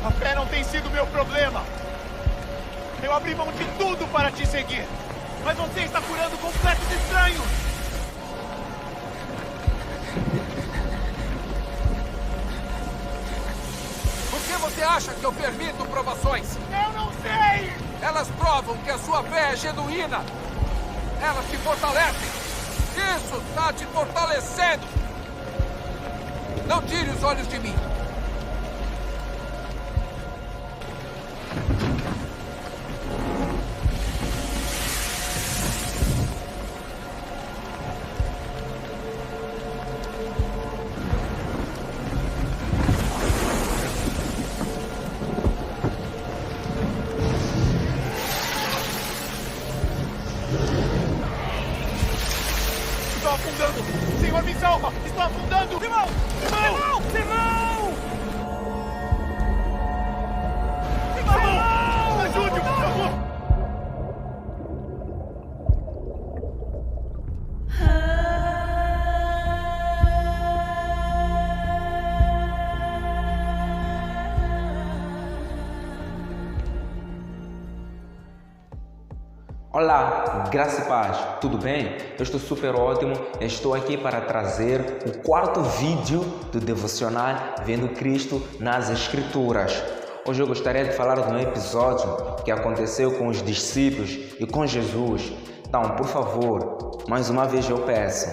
A fé não tem sido meu problema. Eu abri mão de tudo para te seguir. Mas você está curando completos estranhos. Por que você acha que eu permito provações? Eu não sei! Elas provam que a sua fé é genuína. Elas te fortalecem. Isso está te fortalecendo. Não tire os olhos de mim. Estou afundando! Senhor, me salva! Estou afundando! Simão! Simão! Simão! Simão! Ajude, por favor! Olá, graça e paz, tudo bem? Eu estou super ótimo, estou aqui para trazer o quarto vídeo do devocional Vendo Cristo nas Escrituras. Hoje eu gostaria de falar de um episódio que aconteceu com os discípulos e com Jesus. Então, por favor, mais uma vez eu peço,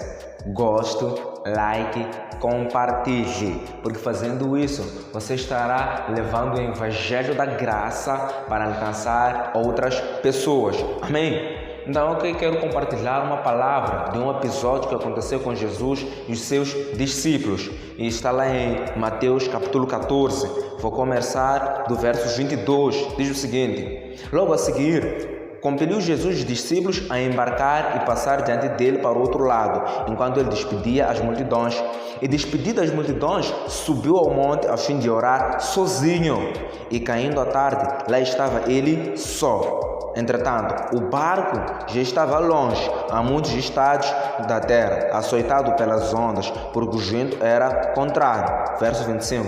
goste, like, compartilhe, porque fazendo isso você estará levando o evangelho da graça para alcançar outras pessoas. Amém? Então eu quero compartilhar uma palavra de um episódio que aconteceu com Jesus e os seus discípulos. E está lá em Mateus capítulo 14. Vou começar do verso 22. Diz o seguinte: logo a seguir, compeliu Jesus os discípulos a embarcar e passar diante dele para o outro lado, enquanto ele despedia as multidões. E despedidas as multidões, subiu ao monte a fim de orar sozinho. E caindo a tarde, lá estava ele só. Entretanto, o barco já estava longe, a muitos estados da terra, açoitado pelas ondas, porque o vento era contrário. Verso 25.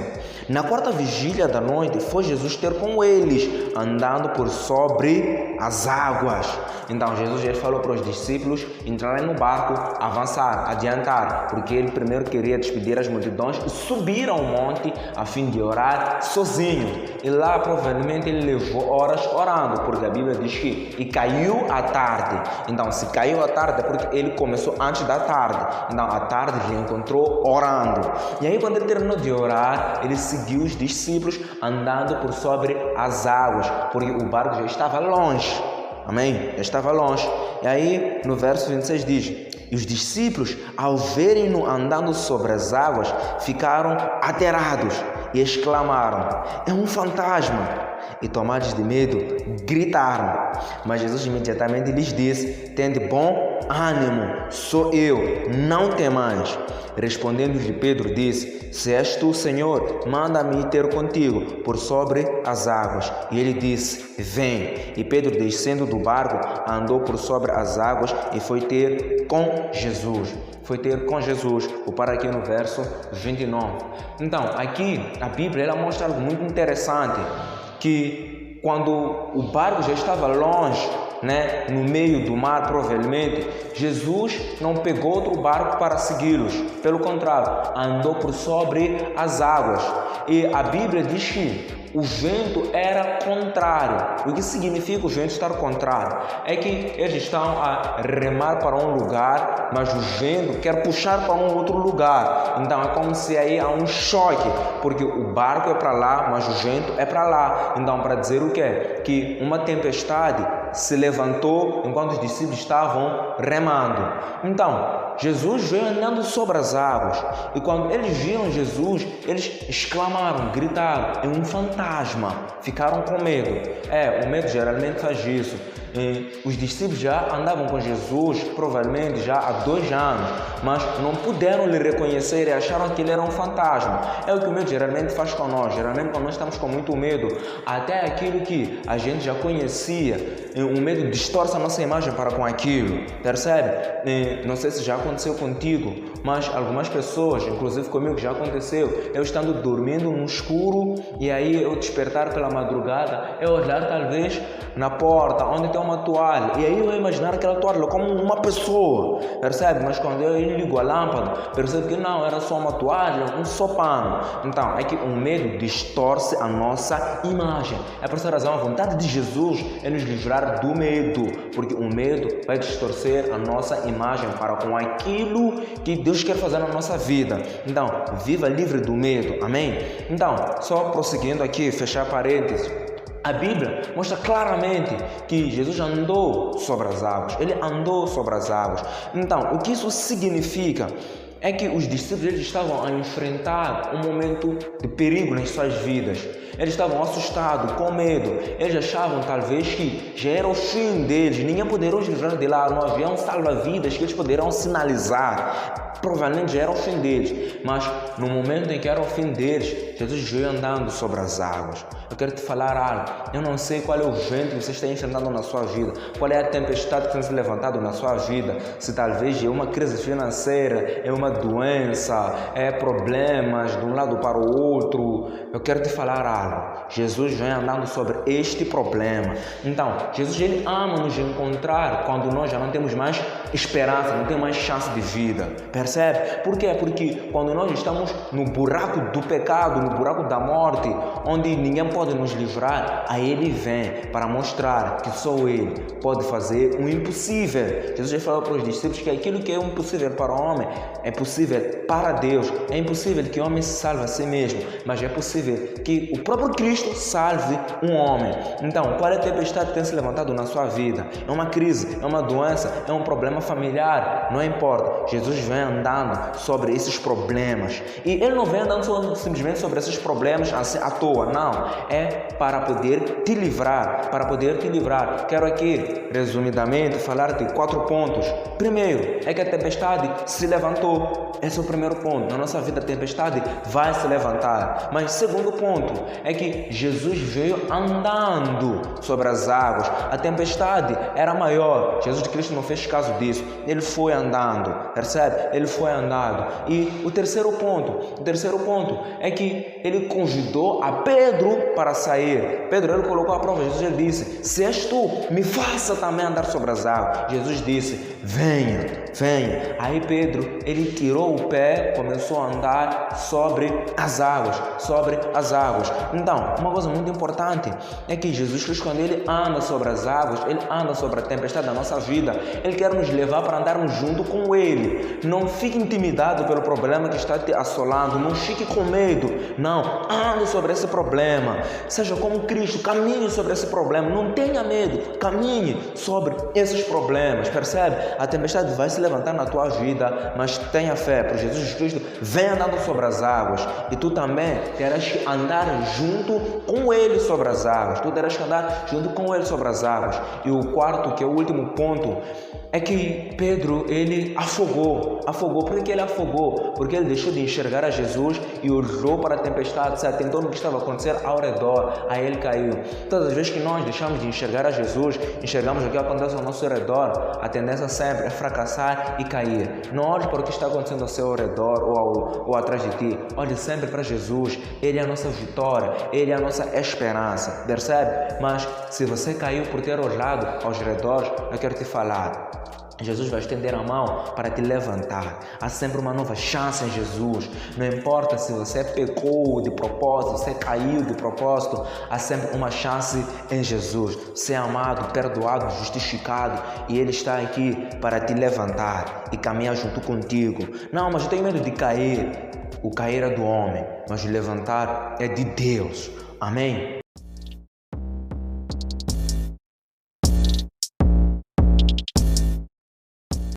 Na quarta vigília da noite, foi Jesus ter com eles, andando por sobre as águas. Então Jesus falou para os discípulos entrarem no barco, avançar, adiantar, porque ele primeiro queria despedir as multidões e subir ao monte a fim de orar sozinho. E lá provavelmente ele levou horas orando, porque a Bíblia diz que e caiu a tarde. Então se caiu a tarde é porque ele começou antes da tarde. Então a tarde ele encontrou orando. E aí quando ele terminou de orar, ele seguiu os discípulos andando por sobre as águas, porque o barco já estava longe. Amém? Já estava longe. E aí no verso 26 diz: e os discípulos, ao verem-no andando sobre as águas, ficaram aterados e exclamaram: é um fantasma! E tomados de medo, gritaram. Mas Jesus imediatamente lhes disse: tende bom ânimo, sou eu, não temais. Respondendo-lhe Pedro disse: se és tu, Senhor, manda-me ter contigo por sobre as águas. E ele disse: vem. E Pedro, descendo do barco, andou por sobre as águas e foi ter com Jesus. Foi ter com Jesus. Vou parar aqui no verso 29. Então, aqui a Bíblia ela mostra algo muito interessante, que quando o barco já estava longe, no meio do mar, provavelmente, Jesus não pegou outro barco para segui-los. Pelo contrário, andou por sobre as águas. E a Bíblia diz que o vento era contrário. O que significa o vento estar contrário? É que eles estão a remar para um lugar, mas o vento quer puxar para um outro lugar. Então é como se aí há um choque, porque o barco é para lá, mas o vento é para lá. Então para dizer o quê? Que uma tempestade se levantou enquanto os discípulos estavam remando. Então Jesus veio andando sobre as águas, e quando eles viram Jesus, eles exclamaram, gritaram: é um fantasma. Ficaram com medo. O medo geralmente faz isso. os discípulos já andavam com Jesus, provavelmente já há 2 anos, mas não puderam lhe reconhecer e acharam que ele era um fantasma. É o que o medo geralmente faz com nós. Geralmente, quando nós estamos com muito medo, até aquilo que a gente já conhecia, o medo distorce a nossa imagem para com aquilo, percebe? Não sei se já aconteceu contigo, mas algumas pessoas, inclusive comigo já aconteceu, eu estando dormindo no escuro e aí eu despertar pela madrugada, eu olhar talvez na porta onde tem uma toalha e aí eu imaginar aquela toalha como uma pessoa, percebe? Mas quando eu ligo a lâmpada, percebo que não, era só uma toalha, um só pano. Então, é que o medo distorce a nossa imagem. É por essa razão, a vontade de Jesus é nos livrar do medo, porque o medo vai distorcer a nossa imagem para com aquilo que Deus quer fazer na nossa vida. Então, viva livre do medo, amém? Então, só prosseguindo aqui, fechar parênteses, a Bíblia mostra claramente que Jesus andou sobre as águas, ele andou sobre as águas. Então, o que isso significa? É que os discípulos eles estavam a enfrentar um momento de perigo nas suas vidas. Eles estavam assustados, com medo. Eles achavam talvez que já era o fim deles. Ninguém poderia os livrar de lá. Não havia um salva-vidas que eles poderiam sinalizar. Provavelmente já era o fim deles. Mas no momento em que era o fim deles, Jesus veio andando sobre as águas. Eu quero te falar algo. Eu não sei qual é o vento que você está enfrentando na sua vida. Qual é a tempestade que tem se levantado na sua vida. Se talvez é uma crise financeira, é uma doença, é problemas de um lado para o outro. Eu quero te falar algo. Jesus vem andando sobre este problema. Então, Jesus ele ama nos encontrar quando nós já não temos mais esperança, não temos mais chance de vida. Percebe? Por quê? Porque quando nós estamos no buraco do pecado, no buraco da morte, onde ninguém pode nos livrar, aí ele vem para mostrar que só ele pode fazer o impossível. Jesus já falou para os discípulos que aquilo que é impossível para o homem é possível para Deus. É impossível que o homem se salve a si mesmo, mas é possível que o próprio Cristo salve um homem. Então, qual é a tempestade que tem se levantado na sua vida? É uma crise, é uma doença, é um problema familiar, não importa. Jesus vem andando sobre esses problemas. E ele não vem andando simplesmente sobre esses problemas assim à toa, não. É para poder te livrar, para poder te livrar. Quero aqui, resumidamente, falar de 4 pontos. Primeiro, é que a tempestade se levantou. Esse é o primeiro ponto. Na nossa vida a tempestade vai se levantar. Mas segundo ponto, é que Jesus veio andando sobre as águas. A tempestade era maior. Jesus Cristo não fez caso disso. Ele foi andando, percebe? Ele foi andando. E o terceiro ponto é que ele convidou a Pedro para sair. Pedro, ele colocou a prova. Jesus ele disse, se és tu, me faça também andar sobre as águas. Jesus disse, venha. Aí Pedro, ele tirou o pé, começou a andar sobre as águas. Então, uma coisa muito importante é que Jesus Cristo, quando ele anda sobre as águas, ele anda sobre a tempestade da nossa vida, ele quer nos levar para andarmos junto com ele. Não fique intimidado pelo problema que está te assolando, não fique com medo, não, ande sobre esse problema, seja como Cristo, caminhe sobre esse problema, não tenha medo, caminhe sobre esses problemas, percebe? A tempestade vai se levantar na tua vida, mas tenha fé, porque Jesus Cristo vem andando sobre as águas e tu também terás que andar junto com ele sobre as águas. E o quarto, que é o último ponto, é que Pedro, ele afogou. Por que ele afogou? Porque ele deixou de enxergar a Jesus e olhou para a tempestade, se atentou no que estava acontecendo ao redor, aí ele caiu. Todas as vezes que nós deixamos de enxergar a Jesus, enxergamos o que acontece ao nosso redor, a tendência sempre é fracassar e cair. Não olhe para o que está acontecendo ao seu redor ou atrás de ti. Olhe sempre para Jesus. Ele é a nossa vitória, ele é a nossa esperança, percebe? Mas se você caiu por ter olhado aos redores, eu quero te falar, Jesus vai estender a mão para te levantar. Há sempre uma nova chance em Jesus. Não importa se você pecou de propósito, você caiu de propósito, há sempre uma chance em Jesus. Você é amado, perdoado, justificado, e Ele está aqui para te levantar e caminhar junto contigo. Não, mas eu tenho medo de cair. O cair é do homem, mas o levantar é de Deus. Amém?